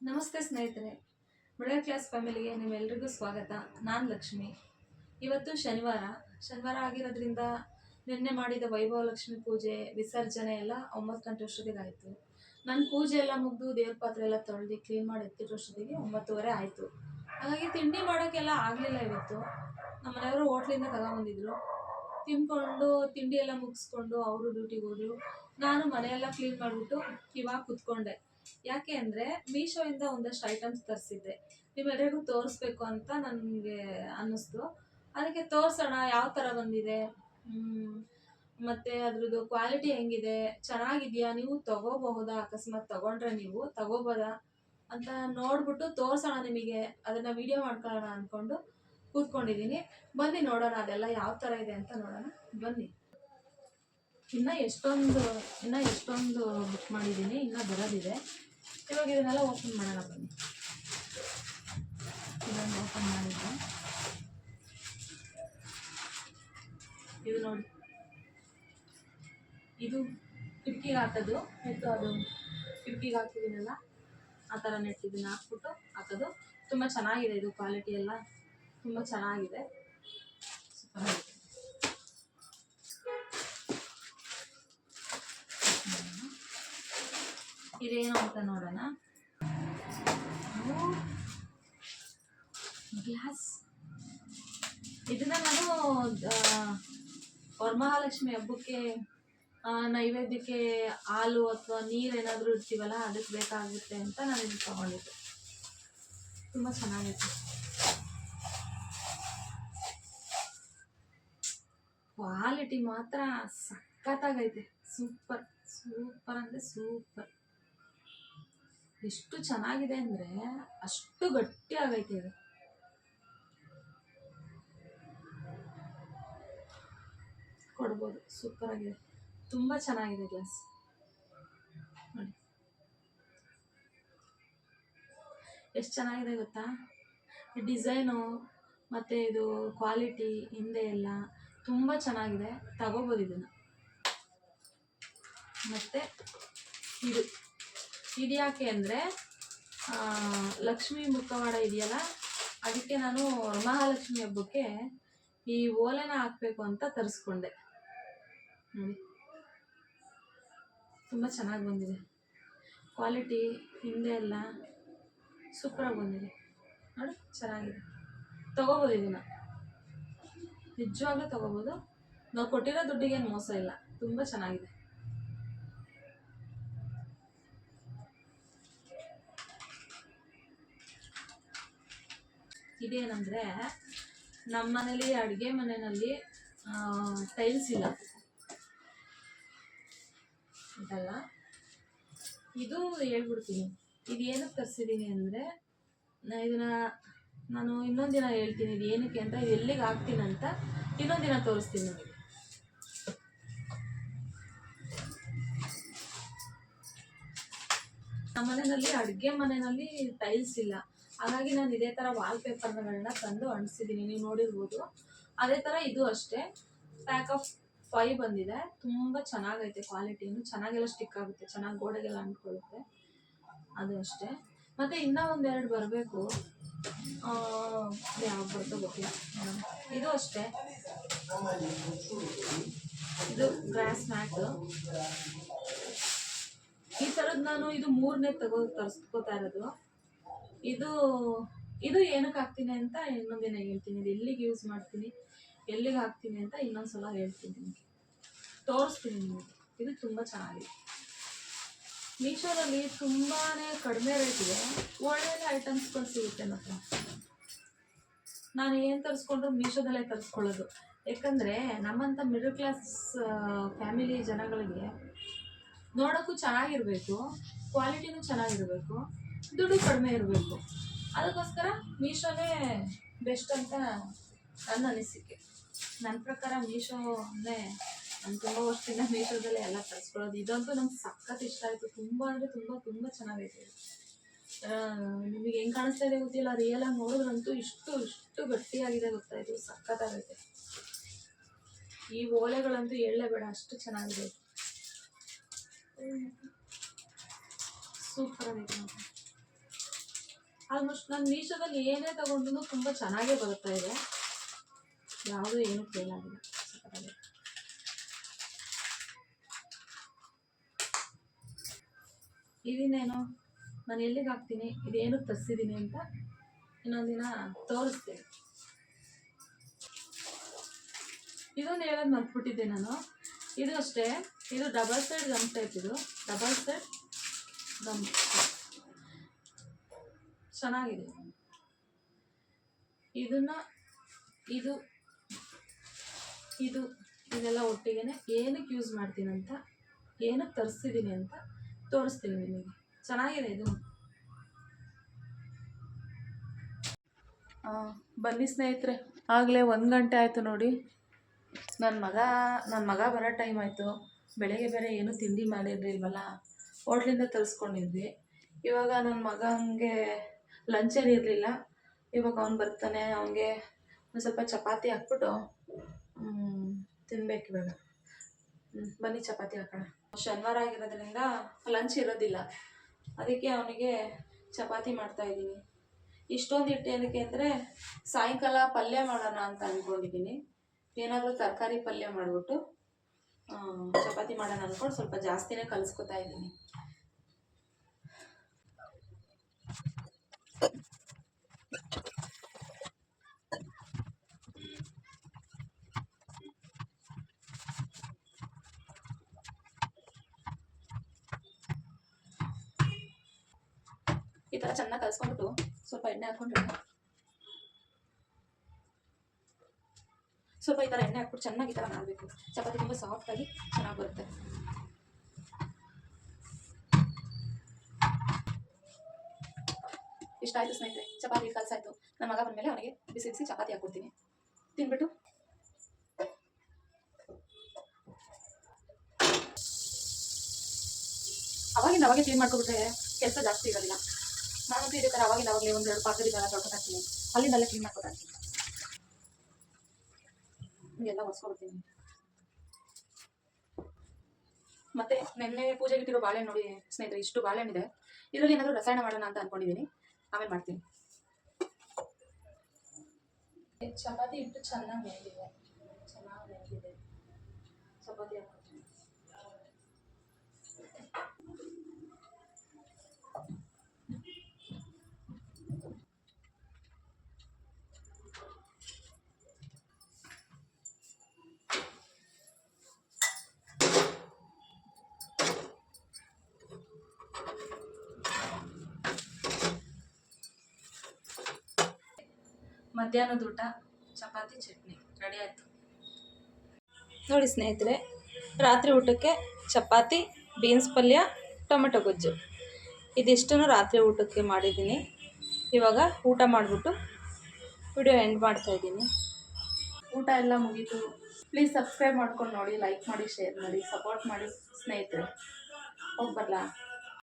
ನಮಸ್ತೆ ಸ್ನೇಹಿತರೆ, middle class ಫ್ಯಾಮಿಲಿಗೆ ನಿಮ್ಮೆಲ್ಲರಿಗೂ ಸ್ವಾಗತ. ನಾನು ಲಕ್ಷ್ಮಿ. ಇವತ್ತು ಶನಿವಾರ ಆಗಿರೋದ್ರಿಂದ ನಿನ್ನೆ ಮಾಡಿದ ವೈಭವ ಲಕ್ಷ್ಮಿ ಪೂಜೆ ವಿಸರ್ಜನೆ ಎಲ್ಲ 9 ಗಂಟೆ ಅಷ್ಟೊತ್ತಿಗೆ ಆಯಿತು. ನನ್ನ ಪೂಜೆ ಎಲ್ಲ ಮುಗಿದು ದೇವ್ರ ಪಾತ್ರೆ ಎಲ್ಲ ತೊಳೆದು ಕ್ಲೀನ್ ಮಾಡಿ ಎತ್ತಿಟ್ಟಷ್ಟೊತ್ತಿಗೆ 9:30 ಆಯಿತು. ಹಾಗಾಗಿ ತಿಂಡಿ ಮಾಡೋಕ್ಕೆಲ್ಲ ಆಗಲಿಲ್ಲ. ಇವತ್ತು ನಮ್ಮ ಮನೆಯವರು ಹೋಟ್ಲಿಂದ ತಗೊಂಬಂದಿದ್ರು. ತಿಂದ್ಕೊಂಡು ತಿಂಡಿ ಎಲ್ಲ ಮುಗಿಸ್ಕೊಂಡು ಅವರು ಡ್ಯೂಟಿಗೆ ಹೋದ್ರು. ನಾನು ಮನೆಯೆಲ್ಲ ಕ್ಲೀನ್ ಮಾಡಿಬಿಟ್ಟು ಇವಾಗ ಕುತ್ಕೊಂಡೆ. ಯಾಕೆ ಅಂದರೆ ಮೀಶೋಯಿಂದ ಒಂದಷ್ಟು ಐಟಮ್ಸ್ ತರಿಸಿದ್ದೆ, ನಿಮ್ಮೆಲ್ಲರಿಗೂ ತೋರಿಸ್ಬೇಕು ಅಂತ ನನಗೆ ಅನ್ನಿಸ್ತು. ಅದಕ್ಕೆ ತೋರಿಸೋಣ ಯಾವ ಥರ ಬಂದಿದೆ, ಮತ್ತು ಅದ್ರದ್ದು ಕ್ವಾಲಿಟಿ ಹೆಂಗಿದೆ, ಚೆನ್ನಾಗಿದೆಯಾ, ನೀವು ತಗೋಬಹುದಾ, ಅಕಸ್ಮಾತ್ ತಗೊಂಡ್ರೆ ನೀವು ತಗೋಬೋದಾ ಅಂತ ನೋಡ್ಬಿಟ್ಟು ತೋರಿಸೋಣ ನಿಮಗೆ, ಅದನ್ನು ವಿಡಿಯೋ ಮಾಡ್ಕೊಳ್ಳೋಣ ಅಂದ್ಕೊಂಡು ಕೂತ್ಕೊಂಡಿದ್ದೀನಿ. ಬನ್ನಿ ನೋಡೋಣ ಅದೆಲ್ಲ ಯಾವ ಥರ ಇದೆ ಅಂತ ನೋಡೋಣ ಬನ್ನಿ. ಇನ್ನೂ ಎಷ್ಟೊಂದು ಬುಕ್ ಮಾಡಿದ್ದೀನಿ, ಇನ್ನೂ ಬರೋದಿದೆ. ಇವಾಗ ಇದನ್ನೆಲ್ಲ ಓಪನ್ ಮಾಡೋಣ ಬನ್ನಿ. ಇದನ್ನು ಓಪನ್ ಮಾಡಿದ್ದೆ, ಇದು ನೋಡಿ, ಇದು ಕಿಟಕಿಗೆ ಹಾಕೋದು ನೆಟ್ಟು, ಅದು ಕಿಟಕಿಗೆ ಹಾಕಿದ್ದೀನಲ್ಲ ಆ ಥರ ನೆಟ್ಟು ಇದನ್ನು ಹಾಕ್ಬಿಟ್ಟು ಹಾಕೋದು. ತುಂಬ ಚೆನ್ನಾಗಿದೆ, ಇದು ಕ್ವಾಲಿಟಿ ಎಲ್ಲ ತುಂಬ ಚೆನ್ನಾಗಿದೆ, ಸೂಪರ್ ಆಗಿದೆ. ಇದೇನು ಅಂತ ನೋಡೋಣ. ಗ್ಲಾಸ್, ಇದನ್ನ ನಾನು ವರಮಹಾಲಕ್ಷ್ಮಿ ಹಬ್ಬಕ್ಕೆ ನೈವೇದ್ಯಕ್ಕೆ ಹಾಲು ಅಥವಾ ನೀರೇನಾದರೂ ಇಡ್ತೀವಲ್ಲ ಅದಕ್ಕೆ ಬೇಕಾಗುತ್ತೆ ಅಂತ ನಾನು ಇದನ್ನು ತಗೊಂಡಿದ್ದೆ. ತುಂಬ ಚೆನ್ನಾಗಿದೆ, ಕ್ವಾಲಿಟಿ ಮಾತ್ರ ಸಖತ್ತಾಗೈತೆ. ಸೂಪರ್ ಅಂದರೆ ಸೂಪರ್. ಎಷ್ಟು ಚೆನ್ನಾಗಿದೆ ಅಂದರೆ ಅಷ್ಟು ಗಟ್ಟಿ ಆಗೈತೆ ಇದು. ಕೊಡ್ಬೋದು, ಸೂಪರ್ ಆಗಿದೆ, ತುಂಬ ಚೆನ್ನಾಗಿದೆ ಗ್ಲಾಸ್ ನೋಡಿ. ಎಷ್ಟು ಚೆನ್ನಾಗಿದೆ ಗೊತ್ತಾ, ಡಿಸೈನು ಮತ್ತು ಇದು ಕ್ವಾಲಿಟಿ ಹಿಂದೆ ಎಲ್ಲ ತುಂಬ ಚೆನ್ನಾಗಿದೆ, ತಗೋಬೋದು ಇದನ್ನು. ಮತ್ತು ಇದು ಯಾಕೆ ಅಂದರೆ ಲಕ್ಷ್ಮೀ ಮುಖವಾಡ ಇದೆಯಲ್ಲ, ಅದಕ್ಕೆ ನಾನು ವರಮಹಾಲಕ್ಷ್ಮಿ ಹಬ್ಬಕ್ಕೆ ಈ ಓಲೆನ ಹಾಕಬೇಕು ಅಂತ ತರಿಸ್ಕೊಂಡೆ ನೋಡಿ. ತುಂಬ ಚೆನ್ನಾಗಿ ಬಂದಿದೆ, ಕ್ವಾಲಿಟಿ ಹಿಂದೆ ಎಲ್ಲ ಸೂಪರಾಗಿ ಬಂದಿದೆ ನೋಡಿ, ಚೆನ್ನಾಗಿದೆ. ತೊಗೋಬೋದು ಇದನ್ನು, ನಿಜವಾಗ್ಲೂ ತೊಗೋಬೋದು. ನಾವು ಕೊಟ್ಟಿರೋ ದುಡ್ಡಿಗೇನು ಮೋಸ ಇಲ್ಲ, ತುಂಬ ಚೆನ್ನಾಗಿದೆ. ಇದೇನಂದರೆ ನಮ್ಮ ಮನೇಲಿ ಅಡುಗೆ ಮನೆಯಲ್ಲಿ ಟೈಲ್ಸ್ ಇಲ್ಲ ಅಂತಲ್ಲ, ಇದು ಹೇಳ್ಬಿಡ್ತೀನಿ. ಇದು ಏನಕ್ಕೆ ತರಿಸಿದ್ದೀನಿ ಅಂದರೆ, ಇದನ್ನು ನಾನು ಇನ್ನೊಂದು ದಿನ ಹೇಳ್ತೀನಿ ಇದು ಏನಕ್ಕೆ ಅಂತ, ಇದು ಎಲ್ಲಿಗೆ ಹಾಕ್ತೀನಿ ಅಂತ ಇನ್ನೊಂದು ದಿನ ತೋರಿಸ್ತೀನಿ ನಿಮಗೆ. ನಮ್ಮ ಮನೆಯಲ್ಲಿ ಅಡುಗೆ ಮನೆಯಲ್ಲಿ ಟೈಲ್ಸ್ ಇಲ್ಲ, ಹಾಗಾಗಿ ನಾನು ಇದೇ ಥರ ವಾಲ್ಪೇಪರ್ಗಳನ್ನ ತಂದು ಅಂಟಿಸಿದ್ದೀನಿ, ನೀವು ನೋಡಿರ್ಬೋದು. ಅದೇ ಥರ ಇದು ಅಷ್ಟೇ, ಪ್ಯಾಕ್ ಆಫ್ 5 ಬಂದಿದೆ. ತುಂಬ ಚೆನ್ನಾಗೈತೆ, ಕ್ವಾಲಿಟಿನೂ ಚೆನ್ನಾಗೆಲ್ಲ ಸ್ಟಿಕ್ ಆಗುತ್ತೆ, ಚೆನ್ನಾಗಿ ಗೋಡೆಗೆಲ್ಲ ಅಂಟ್ಕೊಳ್ಳುತ್ತೆ, ಅದು ಅಷ್ಟೇ. ಮತ್ತು ಇನ್ನೂ 1-2 ಬರಬೇಕು, ಯಾವಾಗ ಬರ್ತೋ ಗೊತ್ತಿಲ್ಲ. ಇದು ಅಷ್ಟೇ, ಇದು ಗ್ರಾಸ್ ಮ್ಯಾಟು ಈ ಥರದ್ದು. ನಾನು ಇದು 3ನೇ ತರಿಸ್ಕೋತಾ ಇರೋದು. ಇದು ಏನಕ್ಕೆ ಹಾಕ್ತೀನಿ ಅಂತ ಇನ್ನೊಂದಿನ ಹೇಳ್ತೀನಿ, ಇದು ಎಲ್ಲಿಗೆ ಯೂಸ್ ಮಾಡ್ತೀನಿ, ಎಲ್ಲಿಗೆ ಹಾಕ್ತೀನಿ ಅಂತ ಇನ್ನೊಂದ್ಸಲ ಹೇಳ್ತೀನಿ, ನಿಮಗೆ ತೋರಿಸ್ತೀನಿ ನಿಮಗೆ. ಇದು ತುಂಬ ಚೆನ್ನಾಗಿದೆ. ಮೀಶೋದಲ್ಲಿ ತುಂಬಾ ಕಡಿಮೆ ರೇಟಿಗೆ ಒಳ್ಳೆ ಐಟಮ್ಸ್ಗಳು ಸಿಗುತ್ತೆ. ಮತ್ತು ನಾನು ಏನು ತರಿಸ್ಕೊಂಡ್ರು ಮೀಶೋದಲ್ಲೇ ತರಿಸ್ಕೊಳ್ಳೋದು, ಯಾಕಂದರೆ ನಮ್ಮಂಥ ಮಿಡಲ್ ಕ್ಲಾಸ್ ಫ್ಯಾಮಿಲಿ ಜನಗಳಿಗೆ ನೋಡೋಕ್ಕೂ ಚೆನ್ನಾಗಿರಬೇಕು, ಕ್ವಾಲಿಟಿನೂ ಚೆನ್ನಾಗಿರಬೇಕು, ದುಡ್ಡು ಕಡಿಮೆ ಇರಬೇಕು. ಅದಕ್ಕೋಸ್ಕರ ಮೀಶೋನೇ ಬೆಸ್ಟ್ ಅಂತ ನನ್ನ ಅನಿಸಿಕೆ. ನನ್ನ ಪ್ರಕಾರ ಮೀಶೋನೇ, ನಾನು ತುಂಬ ವರ್ಷದಿಂದ ಮೀಶೋದಲ್ಲೇ ಎಲ್ಲ ತರಿಸ್ಕೊಳ್ಳೋದು. ಇದಂತೂ ನಂಗೆ ಸಖತ್ ಇಷ್ಟ ಆಯಿತು, ತುಂಬ ಅಂದರೆ ತುಂಬ ಚೆನ್ನಾಗೈತೆ. ನಿಮಗೆ ಹೆಂಗೆ ಕಾಣಿಸ್ತಾ ಇದೆ ಗೊತ್ತಿಲ್ಲ, ರಿಯಲಾಗಿ ನೋಡಿದ್ರಂತೂ ಇಷ್ಟು ಗಟ್ಟಿಯಾಗಿದೆ ಗೊತ್ತಾ, ಇದು ಸಖತ್ತಾಗೈತೆ. ಈ ಓಲೆಗಳಂತೂ ಹೇಳಲೇಬೇಡ, ಅಷ್ಟು ಚೆನ್ನಾಗಿದೆ, ಸೂಪರ್ ಆಗೈತೆ. ಆಲ್ಮೋಸ್ಟ್ ನಾನು ಮೀಶೋದಲ್ಲಿ ಏನೇ ತಗೊಂಡ್ರು ತುಂಬ ಚೆನ್ನಾಗೇ ಬರ್ತಾ ಇದೆ, ಯಾವುದೂ ಏನೂ ಫೇಲ್ ಆಗಿಲ್ಲ. ಇದನ್ನೇನು ನಾನು ಎಲ್ಲಿಗೆ ಹಾಕ್ತೀನಿ, ಇದೇನು ತರಿಸಿದ್ದೀನಿ ಅಂತ ಇನ್ನೊಂದಿನ ತೋರಿಸ್ತೀನಿ. ಇದೊಂದು ಹೇಳೋದು ಮರ್ತ್ಬಿಟ್ಟಿದ್ದೆ ನಾನು. ಇದು ಅಷ್ಟೇ, ಇದು ಡಬಲ್ ಸೈಡ್ ಗಮ್ ಟೈಪ್. ಇದು ಡಬಲ್ ಸೈಡ್ ಗಮ್ ಚೆನ್ನಾಗಿದೆ. ಇದನ್ನು ಇದು ಇದು ಇದೆಲ್ಲ ಒಟ್ಟಿಗೆ ಏನಕ್ಕೆ ಯೂಸ್ ಮಾಡ್ತೀನಂತ, ಏನಕ್ಕೆ ತರಿಸಿದ್ದೀನಿ ಅಂತ ತೋರಿಸ್ತೀನಿ ನಿಮಗೆ. ಚೆನ್ನಾಗಿದೆ ಇದು. ಬನ್ನಿ ಸ್ನೇಹಿತರೆ, ಆಗಲೇ 1 ಗಂಟೆ ಆಯಿತು ನೋಡಿ. ನನ್ನ ಮಗ ಬರೋ ಟೈಮ್ ಆಯಿತು. ಬೆಳಗ್ಗೆ ಬೇರೆ ಏನೂ ತಿಂಡಿ ಮಾಡಿರಲಿಲ್ವಲ್ಲ, ಹೋಟ್ಲಿಂದ ತರಿಸ್ಕೊಂಡಿದ್ವಿ. ಇವಾಗ ನನ್ನ ಮಗನಿಗೆ ಲಂಚೇನು ಇರಲಿಲ್ಲ. ಇವಾಗ ಅವ್ನು ಬರ್ತಾನೆ, ಅವನಿಗೆ ಒಂದು ಸ್ವಲ್ಪ ಚಪಾತಿ ಹಾಕ್ಬಿಟ್ಟು ತಿನ್ಬೇಕು ಇವಾಗ. ಬನ್ನಿ ಚಪಾತಿ ಹಾಕೋಣ. ಶನಿವಾರ ಆಗಿರೋದ್ರಿಂದ ಲಂಚ್ ಇರೋದಿಲ್ಲ, ಅದಕ್ಕೆ ಅವನಿಗೆ ಚಪಾತಿ ಮಾಡ್ತಾಯಿದ್ದೀನಿ. ಇಷ್ಟೊಂದು ಹಿಟ್ಟು ಏನಕ್ಕೆ ಅಂದರೆ ಸಾಯಂಕಾಲ ಪಲ್ಯ ಮಾಡೋಣ ಅಂತ ಅಂದ್ಕೊಂಡಿದ್ದೀನಿ. ಏನಾದರೂ ತರಕಾರಿ ಪಲ್ಯ ಮಾಡಿಬಿಟ್ಟು ಚಪಾತಿ ಮಾಡೋಣ ಅಂದ್ಕೊಂಡು ಸ್ವಲ್ಪ ಜಾಸ್ತಿನೇ ಕಲಿಸ್ಕೊತಾ ಇದ್ದೀನಿ. ಈ ಥರ ಚೆನ್ನಾಗಿ ಕಲಿಸ್ಕೊಂಡ್ಬಿಟ್ಟು ಸ್ವಲ್ಪ ಎಣ್ಣೆ ಹಾಕ್ಕೊಂಡ್ರೆ, ಸ್ವಲ್ಪ ಈ ಥರ ಎಣ್ಣೆ ಹಾಕ್ಬಿಟ್ಟು ಚೆನ್ನಾಗಿ ಈ ಥರ ಮಾಡಬೇಕು. ಚಪಾತಿ ತುಂಬ ಸಾಫ್ಟಾಗಿ ಚೆನ್ನಾಗಿ ಬರುತ್ತೆ. ಇಷ್ಟ ಆಯಿತು ಸ್ನೇಹಿತರೆ, ಚಪಾತಿ ಕಲಸಾಯ್ತು. ನನ್ನ ಮಗ ಬಂದಮೇಲೆ ಅವನಿಗೆ ಬಿಸಿ ಬಿಸಿ ಚಪಾತಿ ಹಾಕ್ಕೊಡ್ತೀನಿ. ತಿನ್ಬಿಟ್ಟು ಅವಾಗೆ ಕ್ಲೀನ್ ಮಾಡ್ಕೊಬಿಟ್ರೆ ಕೆಲಸ ಜಾಸ್ತಿ ಇರೋದಿಲ್ಲ. ನಾನಂತೂ ಇದೇ ಥರ ಅವಾಗಲೇ 1-2 ಪಾತ್ರೆಗಳನ್ನ ತೊಳ್ಕೊತಾಗ್ತೀನಿ, ಅಲ್ಲಿಂದಲ್ಲೇ ಕ್ಲೀನ್ ಮಾಡ್ಕೊತಾಗ್ತೀನಿ. ಎಲ್ಲ ಒರೆಸ್ಕೊಡ್ತೀನಿ. ಮತ್ತೆ ನೆನ್ನೆ ಪೂಜೆಗೆ ಇಟ್ಟಿರೋ ಬಾಳೆಹಣ್ಣು ನೋಡಿ ಸ್ನೇಹಿತರೆ, ಇಷ್ಟು ಬಾಳೆಹಣ್ಣಿದೆ. ಇದರಲ್ಲಿ ಏನಾದರೂ ರಸಾಯನ ಮಾಡೋಣ ಅಂತ ಅಂದ್ಕೊಂಡಿದ್ದೀನಿ, ಆಮೇಲೆ ಮಾಡ್ತೀನಿ. ಚಪಾತಿ ಇಟ್ಟು ಚೆನ್ನಾಗಿ ನೆಂದಿದೆ, ಚಪಾತಿ ಹಾಕ್ತೀನಿ. ಮಧ್ಯಾಹ್ನದ ಊಟ ಚಪಾತಿ ಚಟ್ನಿ ರೆಡಿ ಆಯಿತು ನೋಡಿ ಸ್ನೇಹಿತರೆ. ರಾತ್ರಿ ಊಟಕ್ಕೆ ಚಪಾತಿ, ಬೀನ್ಸ್ ಪಲ್ಯ, ಟೊಮೆಟೊ ಗೊಜ್ಜು, ಇದಿಷ್ಟನ್ನು ರಾತ್ರಿ ಊಟಕ್ಕೆ ಮಾಡಿದ್ದೀನಿ. ಇವಾಗ ಊಟ ಮಾಡಿಬಿಟ್ಟು ವಿಡಿಯೋ ಎಂಡ್ ಮಾಡ್ತಾಯಿದ್ದೀನಿ. ಊಟ ಎಲ್ಲ ಮುಗೀತು. ಪ್ಲೀಸ್ ಸಬ್ಸ್ಕ್ರೈಬ್ ಮಾಡ್ಕೊಂಡು ನೋಡಿ, ಲೈಕ್ ಮಾಡಿ, ಶೇರ್ ಮಾಡಿ, ಸಪೋರ್ಟ್ ಮಾಡಿ ಸ್ನೇಹಿತರೆ. ಹೋಗಿ ಬರಲಾ?